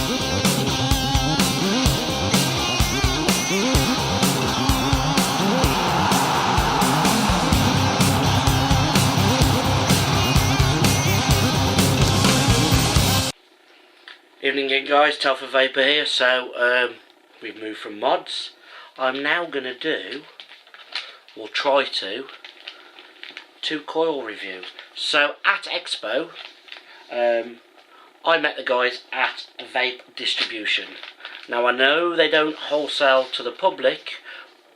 Evening again guys, Telfer Vaper here. So we've moved from mods. I'm now going to do, or try to, two coil review. So at Expo, I met the guys at Vape Distribution. Now I know they don't wholesale to the public,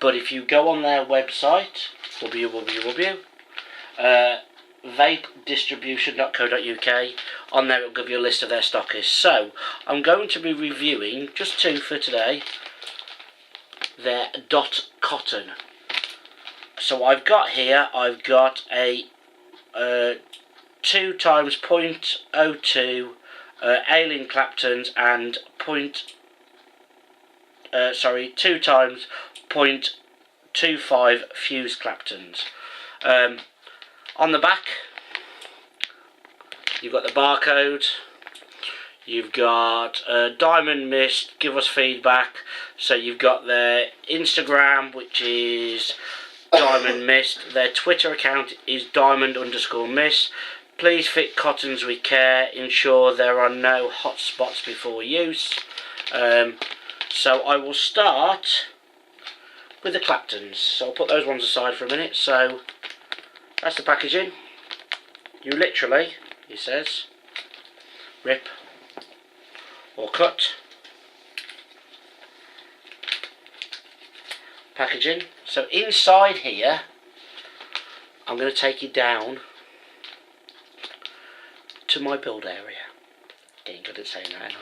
but if you go on their website, vapedistribution.co.uk, on there it'll give you a list of their stockists. So I'm going to be reviewing just two for today, their dot cotton. So I've got here, I've got a 2 times 0.02 alien Claptons and 2 times 0.25 fuse Claptons. On the back, you've got the barcode, you've got Diamond Mist, give us feedback. So you've got their Instagram, which is Diamond Mist. Their Twitter account is Diamond_Mist. Please fit cottons with care. Ensure there are no hot spots before use. So I will start with the Claptons. So I'll put those ones aside for a minute. So that's the packaging. You literally, he says, rip or cut packaging. So inside here, I'm going to take you down to my build area. Getting good at saying that,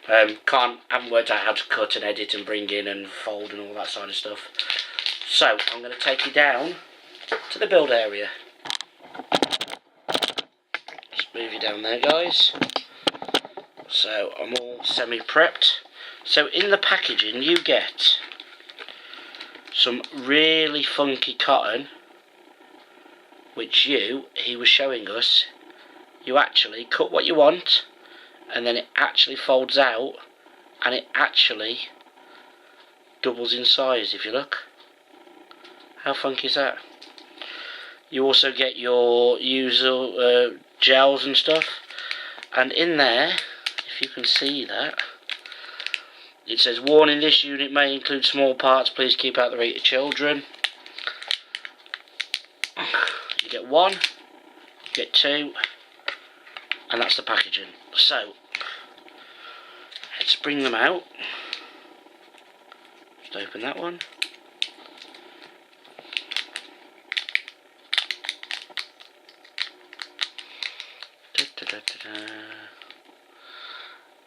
aren't I? Haven't worked out how to cut and edit and bring in and fold and all that sort of stuff. So I'm going to take you down to the build area. Just move you down there, guys. So I'm all semi-prepped. So in the packaging you get some really funky cotton, which he was showing us, you actually cut what you want and then it actually folds out and it actually doubles in size if you look. How funky is that? You also get your usual gels and stuff, and in there, if you can see that, it says, warning, this unit may include small parts, please keep out the reach of children. You get one, you get two, and that's the packaging. So let's bring them out. Just open that one.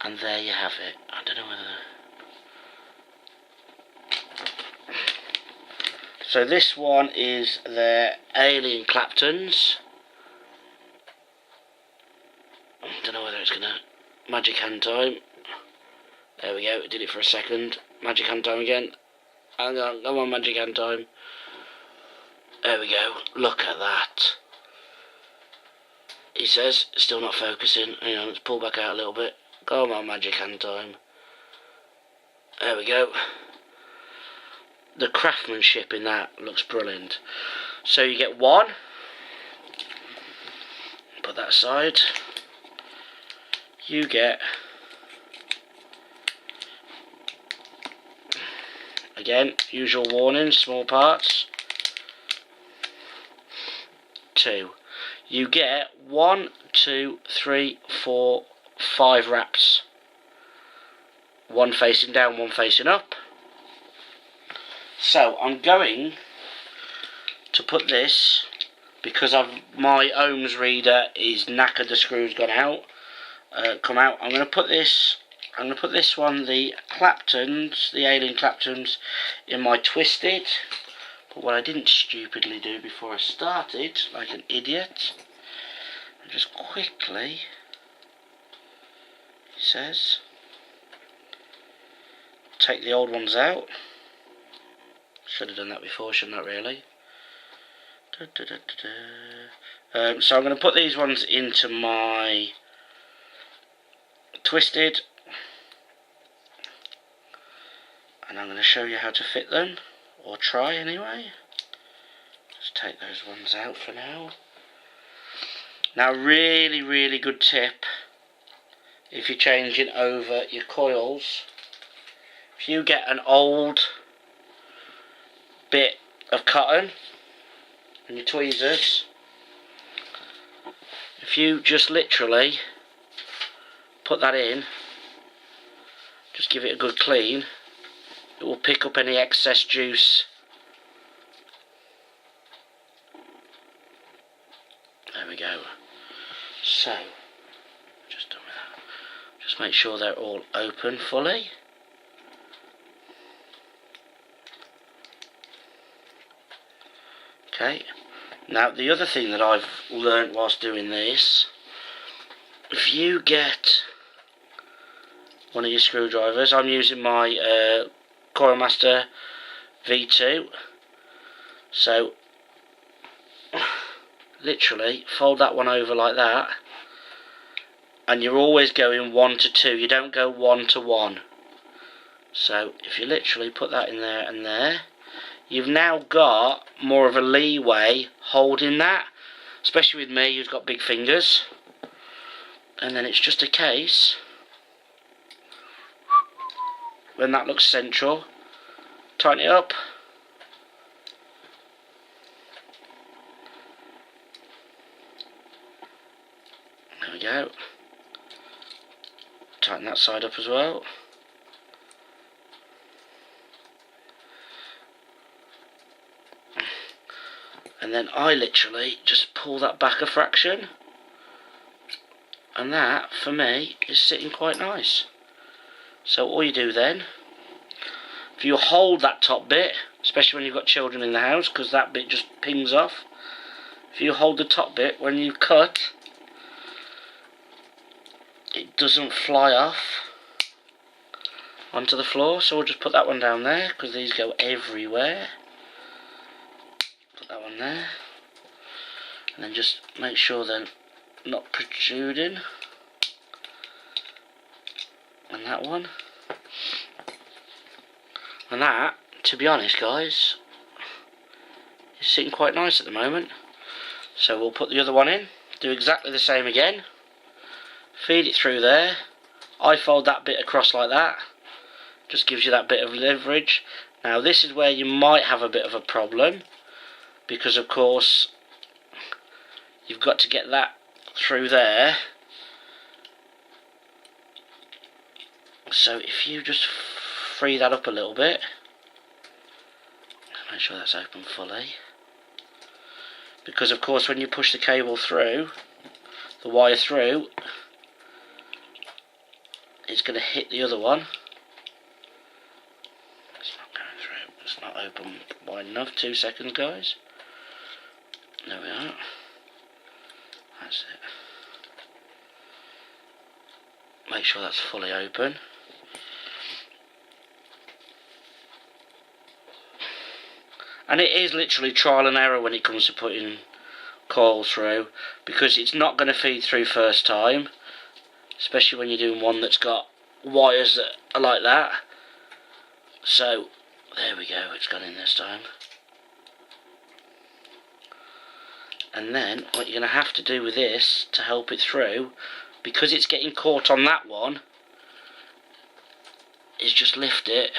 And there you have it. I don't know whether... So this one is their alien Claptons. I don't know whether it's gonna... Magic hand time. There we go, it did it for a second. Magic hand time again. Hang on, come on, magic hand time. There we go, look at that. He says, still not focusing. Hang on, let's pull back out a little bit. Come on, magic hand time. There we go. The craftsmanship in that looks brilliant. So you get one. Put that aside. You get, again, usual warning, small parts. Two. You get 1, 2, 3, 4, 5 wraps. One facing down, one facing up. So I'm going to put this, because my ohms reader is knackered, the screw's gone out, come out. I'm going to put this one, the Claptons, the alien Claptons, in my twisted. But what I didn't stupidly do before I started, like an idiot, I just quickly, he says, take the old ones out. Should have done that before, shouldn't I, really? So I'm going to put these ones into my twisted, and I'm going to show you how to fit them, or try anyway. Just take those ones out for now. Now, really good tip if you're changing over your coils. If you get an old bit of cotton and your tweezers, if you just literally put that in, just give it a good clean, it will pick up any excess juice. There we go. So, just done with that. Just make sure they're all open fully. Okay. Now, the other thing that I've learnt whilst doing this, if you get one of your screwdrivers, I'm using my Coil Master V2, so literally fold that one over like that, and you're always going 1 to 2, you don't go 1 to 1. So if you literally put that in there and there, you've now got more of a leeway holding that, especially with me who's got big fingers. And then it's just a case, when that looks central, tighten it up. There we go. Tighten that side up as well. And then I literally just pull that back a fraction, and that for me is sitting quite nice. So all you do then, if you hold that top bit, especially when you've got children in the house, because that bit just pings off, if you hold the top bit, when you cut, it doesn't fly off onto the floor. So we'll just put that one down there, because these go everywhere. Put that one there, and then just make sure they're not protruding. And that one. And that, to be honest guys, is sitting quite nice at the moment. So we'll put the other one in, do exactly the same again, feed it through there. I fold that bit across like that, just gives you that bit of leverage. Now this is where you might have a bit of a problem, because of course you've got to get that through there. So if you just free that up a little bit, make sure that's open fully, because of course when you push the cable through, the wire through, it's going to hit the other one. It's not going through, it's not open wide enough. 2 seconds guys. There we are. That's it. Make sure that's fully open. And it is literally trial and error when it comes to putting coils through, because it's not going to feed through first time, especially when you're doing one that's got wires that are like that. So there we go, it's gone in this time. And then what you're going to have to do with this to help it through, because it's getting caught on that one, is just lift it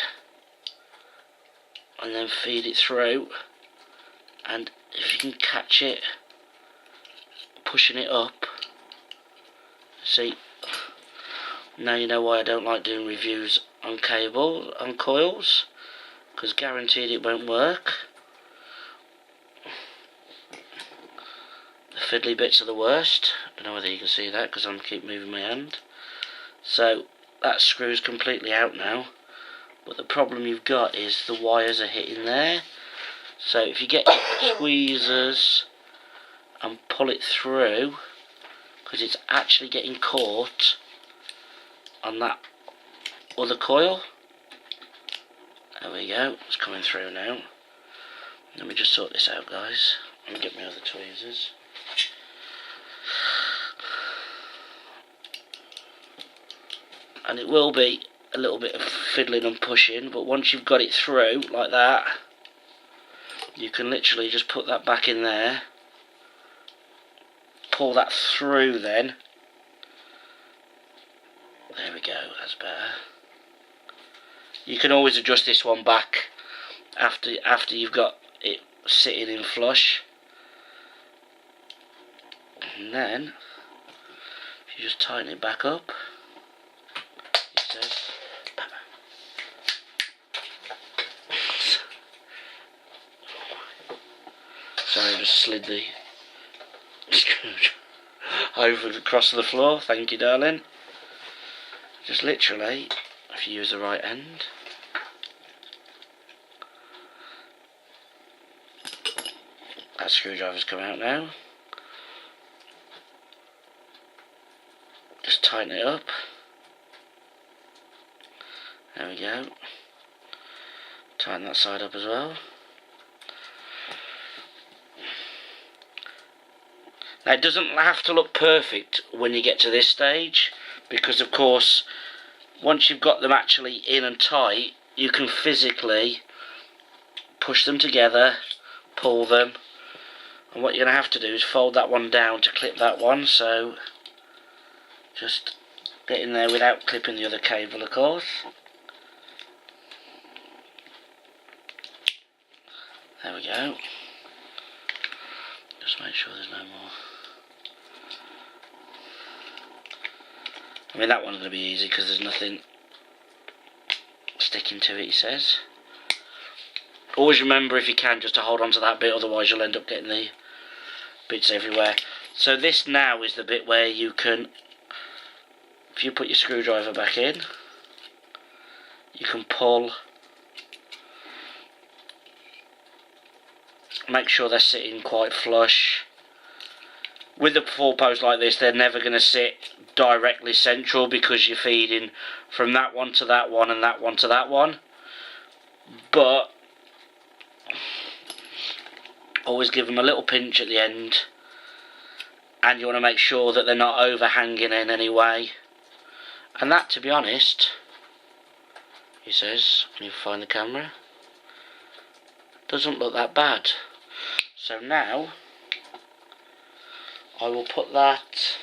and then feed it through. And if you can catch it pushing it up, see, now you know why I don't like doing reviews on coils, because guaranteed it won't work. The fiddly bits are the worst. I don't know whether you can see that because I'm keep moving my hand. So that screws completely out now, but the problem you've got is the wires are hitting there. So if you get your tweezers and pull it through, because it's actually getting caught on that other coil. There we go, it's coming through now. Let me just sort this out guys, and get my other tweezers. And it will be a little bit of fiddling and pushing, but once you've got it through like that, you can literally just put that back in there, pull that through then. There we go, that's better. You can always adjust this one back after you've got it sitting in flush. And then, if you just tighten it back up, it says, sorry, I just slid the screwdriver over across the floor. Thank you, darling. Just literally, if you use the right end, that screwdriver's come out now. Just tighten it up. There we go. Tighten that side up as well. Now it doesn't have to look perfect when you get to this stage, because of course once you've got them actually in and tight, you can physically push them together, pull them, and what you're going to have to do is fold that one down to clip that one. So just get in there without clipping the other cable, of course. There we go. Just make sure there's no more. I mean, that one's going to be easy because there's nothing sticking to it, he says. Always remember, if you can, just to hold on to that bit, otherwise you'll end up getting the bits everywhere. So this now is the bit where you can, if you put your screwdriver back in, you can pull, make sure they're sitting quite flush. With the 4-post like this, they're never going to sit directly central because you're feeding from that one to that one and that one to that one. But always give them a little pinch at the end, and you want to make sure that they're not overhanging in any way. And that, to be honest, he says, when you find the camera, doesn't look that bad. So now I will put that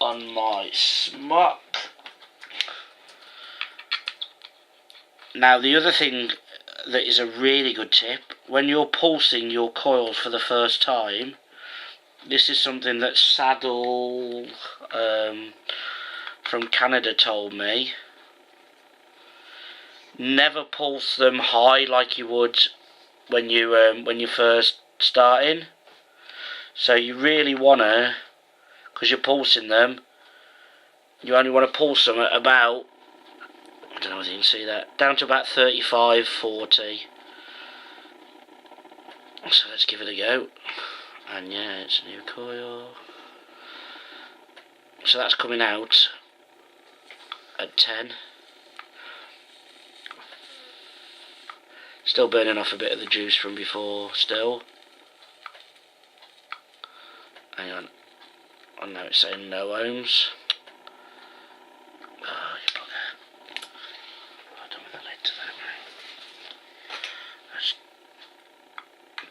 on my smock. Now the other thing that is a really good tip, when you're pulsing your coils for the first time, this is something that Saddle from Canada told me. Never pulse them high like you would when you first starting. So you really wanna, because you're pulsing them, you only want to pulse them at about, I don't know if you can see that, down to about 35, 40. So let's give it a go. And yeah, it's a new coil. So that's coming out at 10. Still burning off a bit of the juice from before still. Hang on. Oh no, it's saying no ohms. Oh, you bugger. I've done with the lid to that now. Let's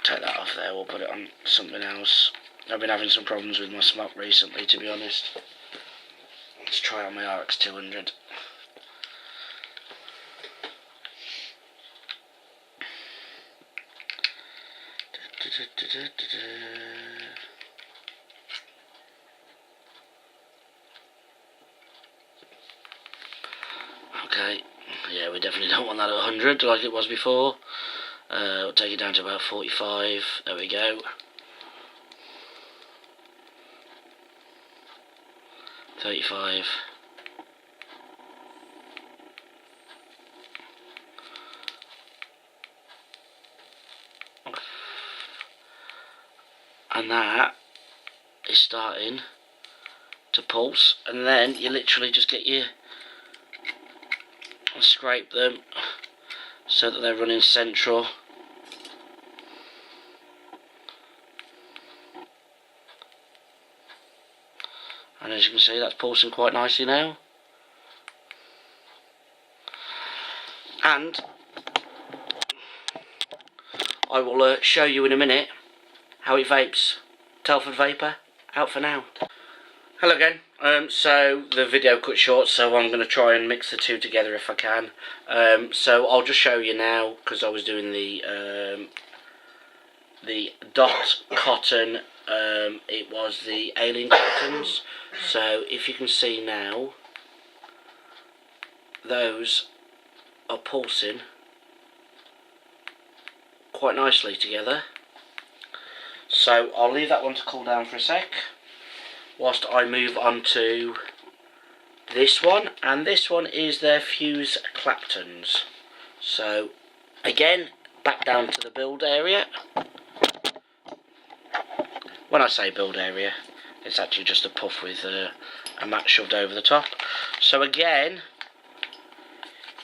take that off there, we'll put it on something else. I've been having some problems with my smock recently, to be honest. Let's try on my RX 200. Okay, yeah, we definitely don't want that at 100 like it was before. We'll take it down to about 45. There we go. 35. And that is starting to pulse, and then you literally just get your and scrape them so that they're running central. And as you can see, that's pulsing quite nicely now. And I will show you in a minute how it vapes. Telford Vapor, out for now. Hello again. So the video cut short, so I'm going to try and mix the two together if I can. So I'll just show you now, because I was doing the dot cotton. It was the alien cottons. So if you can see now, those are pulsing quite nicely together. So I'll leave that one to cool down for a sec whilst I move on to this one, and this one is their Fuse Claptons. So again, back down to the build area. When I say build area, it's actually just a puff with a mat shoved over the top. So again,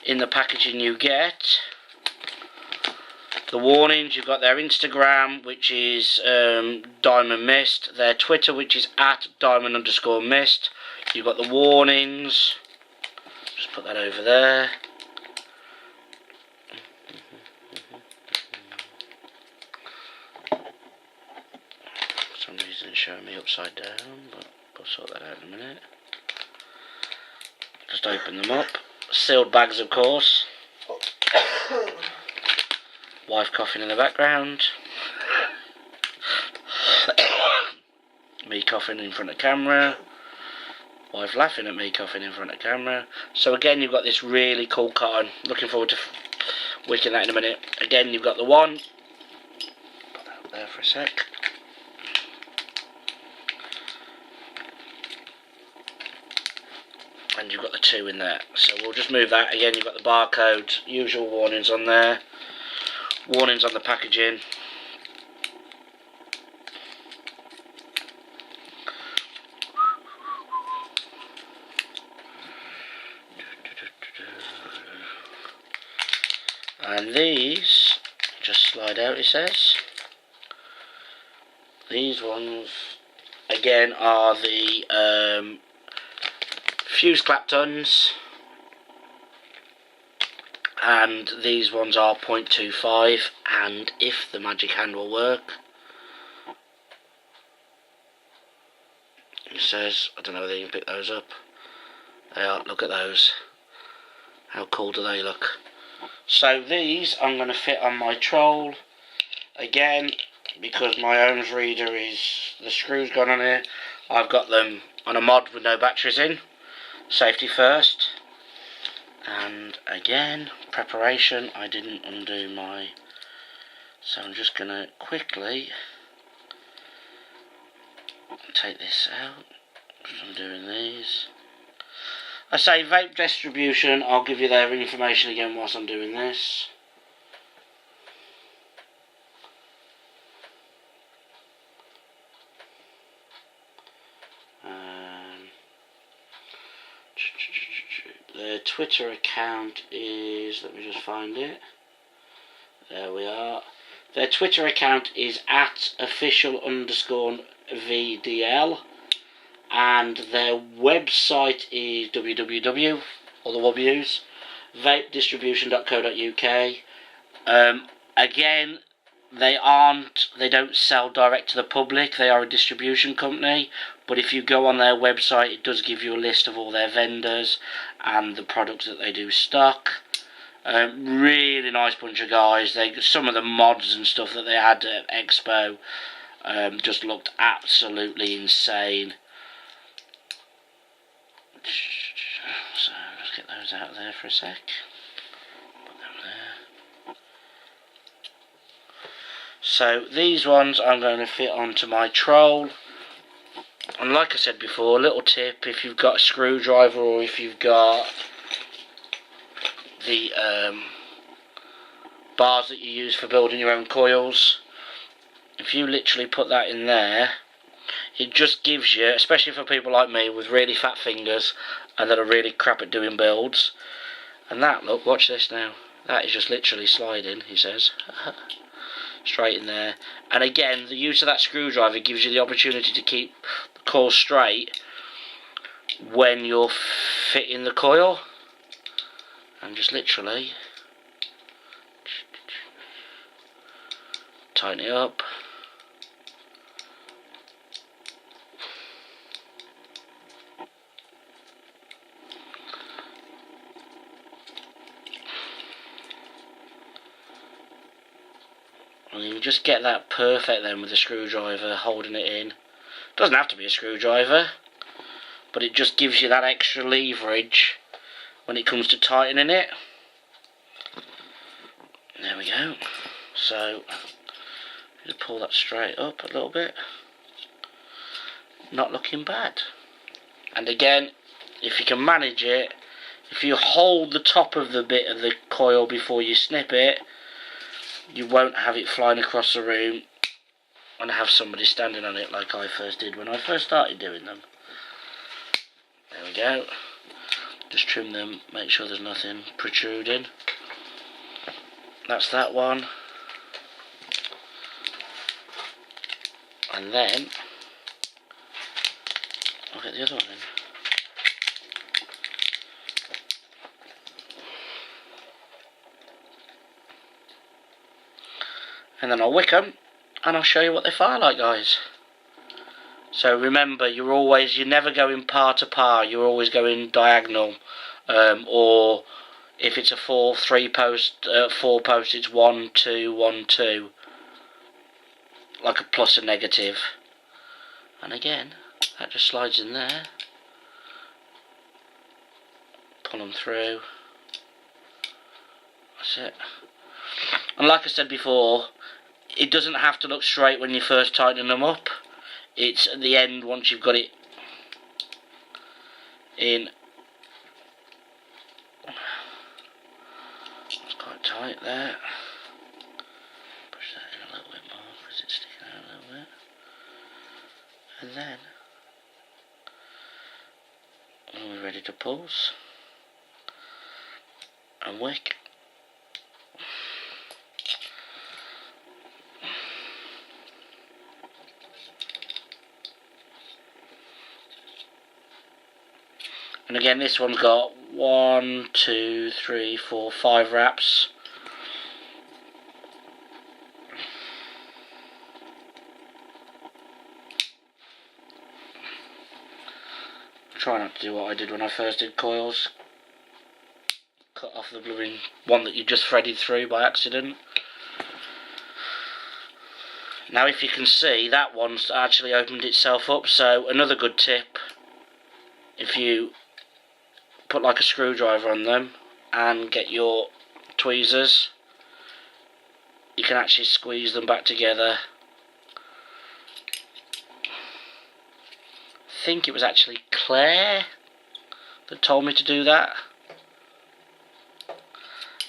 in the packaging you get the warnings. You've got their Instagram, which is Diamond Mist, their Twitter, which is @diamond_mist. You've got the warnings, just put that over there. For some reason it's showing me upside down, but I'll sort that out in a minute. Just open them up. Sealed bags, of course. Wife coughing in the background. Me coughing in front of camera. Wife laughing at me coughing in front of camera. So again, you've got this really cool cotton. Looking forward to wicking that in a minute. Again, you've got the one. Put that up there for a sec. And you've got the two in there. So we'll just move that. Again, you've got the barcode, usual warnings on there. Warnings on the packaging. And these just slide out, it says. These ones again are the Fuse Claptons. And these ones are 0.25, and if the magic hand will work, it says, I don't know whether you can pick those up. They are, look at those. How cool do they look? So these I'm going to fit on my troll. Again, because my ohms reader is, the screw's gone on it, I've got them on a mod with no batteries in. Safety first. And again, preparation, I didn't undo my, so I'm just going to quickly take this out, because I'm doing these. I say vape distribution, I'll give you their information again whilst I'm doing this. Their Twitter account is, let me just find it, there we are. Their Twitter account is @official_VDL, and their website is www, all the W's, vapedistribution.co.uk. Again, they don't sell direct to the public, they are a distribution company, but if you go on their website, it does give you a list of all their vendors and the products that they do stock. Really nice bunch of guys. Some of the mods and stuff that they had at Expo just looked absolutely insane. So let's get those out of there for a sec. Put them there. So these ones I'm going to fit onto my troll. And like I said before, a little tip, if you've got a screwdriver or if you've got the bars that you use for building your own coils, if you literally put that in there, it just gives you, especially for people like me with really fat fingers and that are really crap at doing builds, and that, look, watch this now, that is just literally sliding, he says, straight in there. And again, the use of that screwdriver gives you the opportunity to keep the coil straight when you're fitting the coil, and just literally tighten it up. And you just get that perfect then with a screwdriver holding it in. Doesn't have to be a screwdriver, but it just gives you that extra leverage when it comes to tightening it. There we go. So just pull that straight up a little bit. Not looking bad. And again, if you can manage it, if you hold the top of the bit of the coil before you snip it, you won't have it flying across the room and have somebody standing on it like I first did when I first started doing them. There we go. Just trim them, make sure there's nothing protruding. That's that one. And then I'll get the other one in. And then I'll wick them and I'll show you what they fire like, guys. So remember, you're never going par to par, you're always going diagonal, or if it's a 4 post, it's 1 2 1 2, like a plus and negative. And again, that just slides in there. Pull them through. That's it. And like I said before, it doesn't have to look straight when you're first tightening them up. It's at the end, once you've got it in. It's quite tight there. Push that in a little bit more because it's sticking out a little bit. And then we're ready to pulse and wick. And again, this one's got 1 2 3 4 5 wraps. Try not to do what I did when I first did coils. Cut off the blooming one that you just threaded through by accident. Now if you can see, that one's actually opened itself up. So another good tip, if you put like a screwdriver on them and get your tweezers, you can actually squeeze them back together. I think it was actually Claire that told me to do that,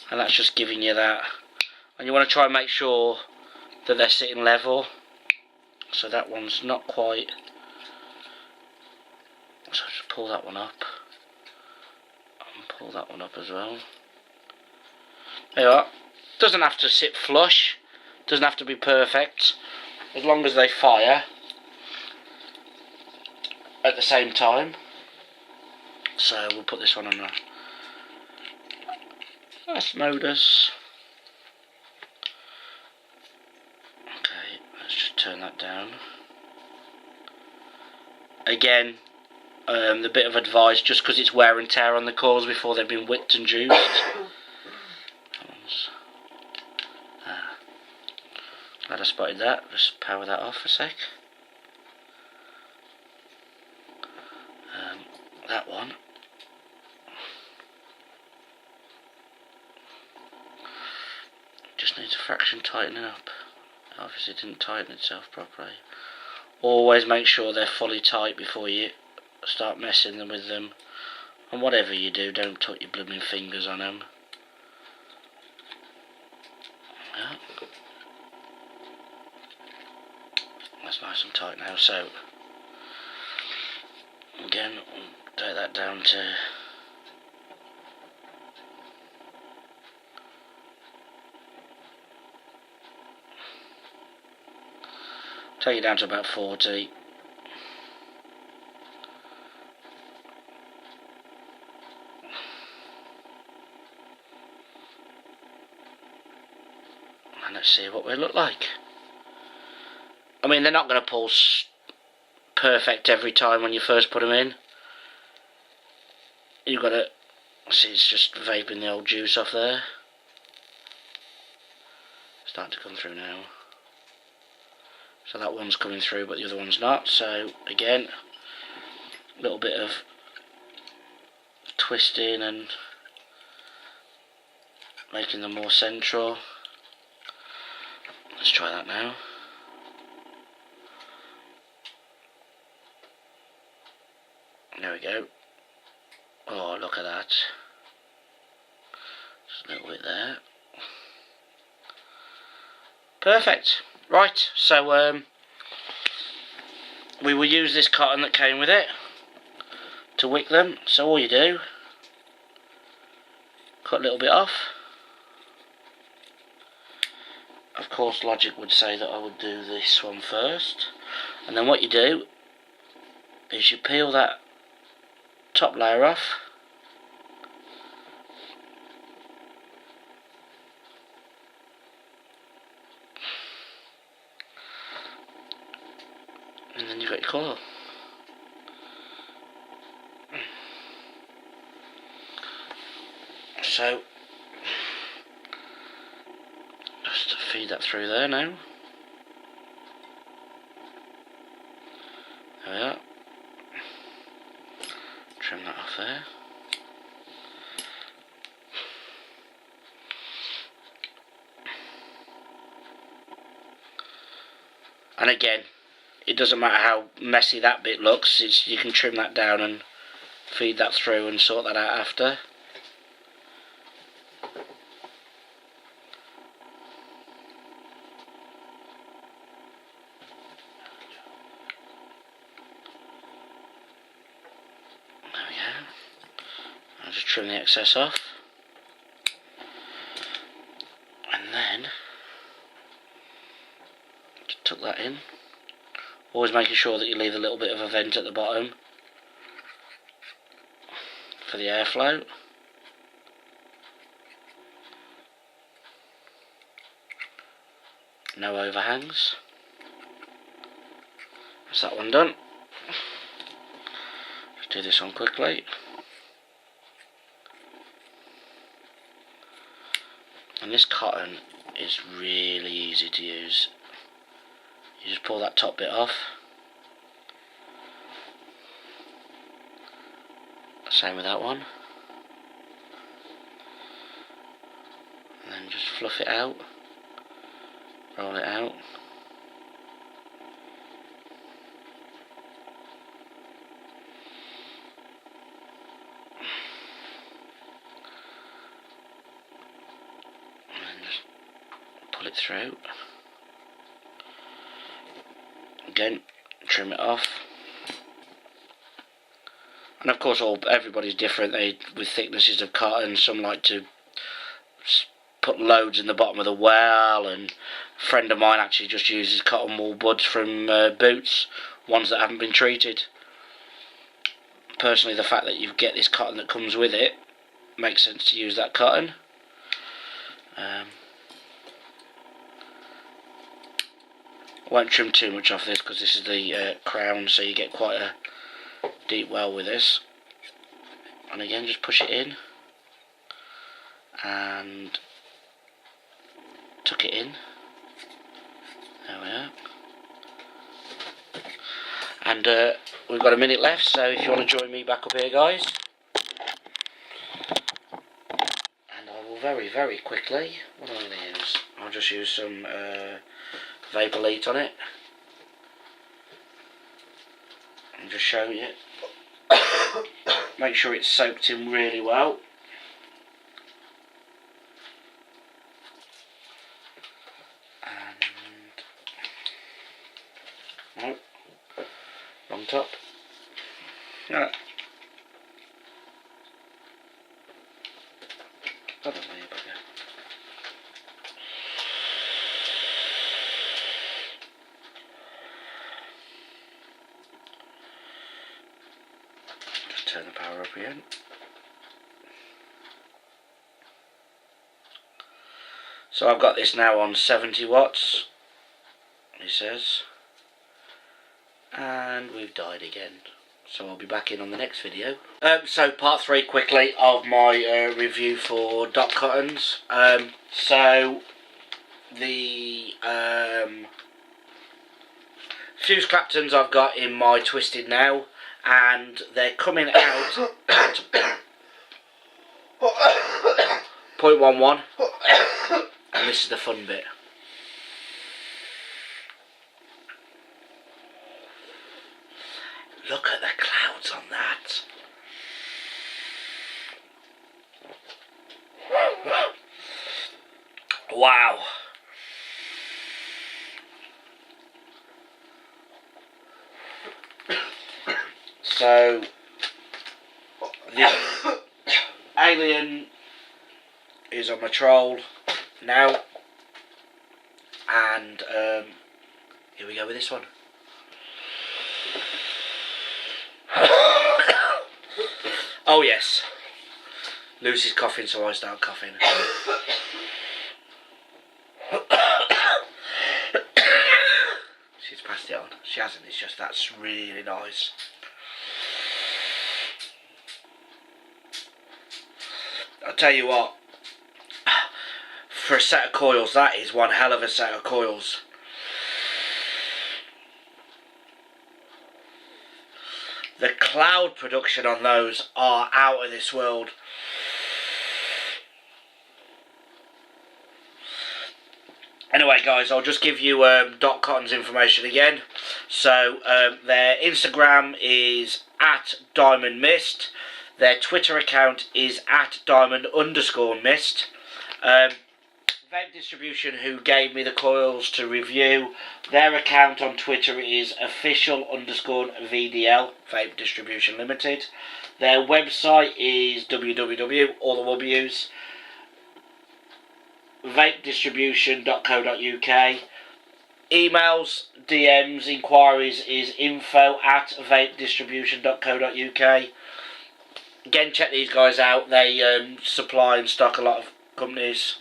and that's just giving you that. And you want to try and make sure that they're sitting level, so that one's not quite. So just pull that one up and pull that one up as well. There you are. Doesn't have to sit flush, doesn't have to be perfect, as long as they fire at the same time. So we'll put this one on a modus. Okay, let's just turn that down. Again, the bit of advice, just because it's wear and tear on the coils before they've been whipped and juiced. Glad I spotted that. Just power that off a sec. That one. Just needs a fraction tightening up. Obviously it didn't tighten itself properly. Always make sure they're fully tight before you start messing them with them. And whatever you do, don't tuck your blooming fingers on them. Yeah. That's nice and tight now. So again, take that down to take it down to about 40. And let's see what we look like. mean, they're not going to pull perfect every time when you first put them in. You've got to see, it's just vaping the old juice off there. Starting to come through now. So that one's coming through, but the other one's not. So again, a little bit of twisting and making them more central. Let's try that now. There we go. Oh, look at that. Just a little bit there. Perfect. Right, so we will use this cotton that came with it to wick them. So all you do, cut a little bit off. Of course, logic would say that I would do this one first, and then what you do is you peel that top layer off, and then you've got your coil. So just feed that through there now. There we are. Trim that off there. And again, it doesn't matter how messy that bit looks, you can trim that down and feed that through and sort that out after. There we go. I'll just trim the excess off. And then just tuck that in. Always making sure that you leave a little bit of a vent at the bottom for the airflow. No overhangs. That's that one done. Just do this one quickly. And this cotton is really easy to use. You just pull that top bit off. Same with that one. And then just fluff it out. Roll it out. And then just pull it through. Again, trim it off. And of course, everybody's different. With thicknesses of cotton, some like to put loads in the bottom of the well, and a friend of mine actually just uses cotton wool buds from boots, ones that haven't been treated. Personally, the fact that you get this cotton that comes with it makes sense to use that cotton. I won't trim too much off this because this is the crown, so you get quite a deep well with this. And again, just push it in and tuck it in. There we are. And we've got a minute left, so if you want to join me back up here, guys. And I will very quickly, what am I going to use? I'll just use some vaper on it. And just show you. Make sure it's soaked in really well. And no, wrong top. No. God, that's my bugger. Just turn the power up again. So I've got this now on 70 watts, he says. And we've died again. So I'll be back in on the next video. So part 3 quickly of my review for dot cottons. So the fuse Claptons I've got in my twisted now, and they're coming out at 0.11, and this is the fun bit. Look at the clouds on that. Wow. So the alien is on my troll now, and here we go with this one. Oh yes, Lucy's coughing, so I start coughing. She's passed it on. She hasn't, it's just that's really nice. I'll tell you what, for a set of coils, that is one hell of a set of coils. The cloud production on those are out of this world. Anyway guys, I'll just give you dot cottons information again. So their Instagram is @diamondmist. Their Twitter account is @diamond_mist. Vape Distribution, who gave me the coils to review, their account on Twitter is official_VDL, Vape Distribution Limited. Their website is www, all the W's, vapedistribution.co.uk. Emails, DMs, inquiries is info@vapedistribution.co.uk. Again, check these guys out. They supply and stock a lot of companies.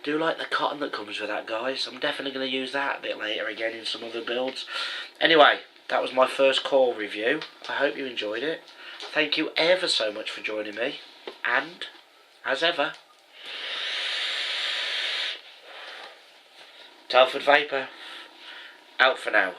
Do like the cotton that comes with that, guys. I'm definitely going to use that a bit later again in some other builds. Anyway, that was my first coil review. I hope you enjoyed it. Thank you ever so much for joining me. And, as ever, Telford Vaper, out for now.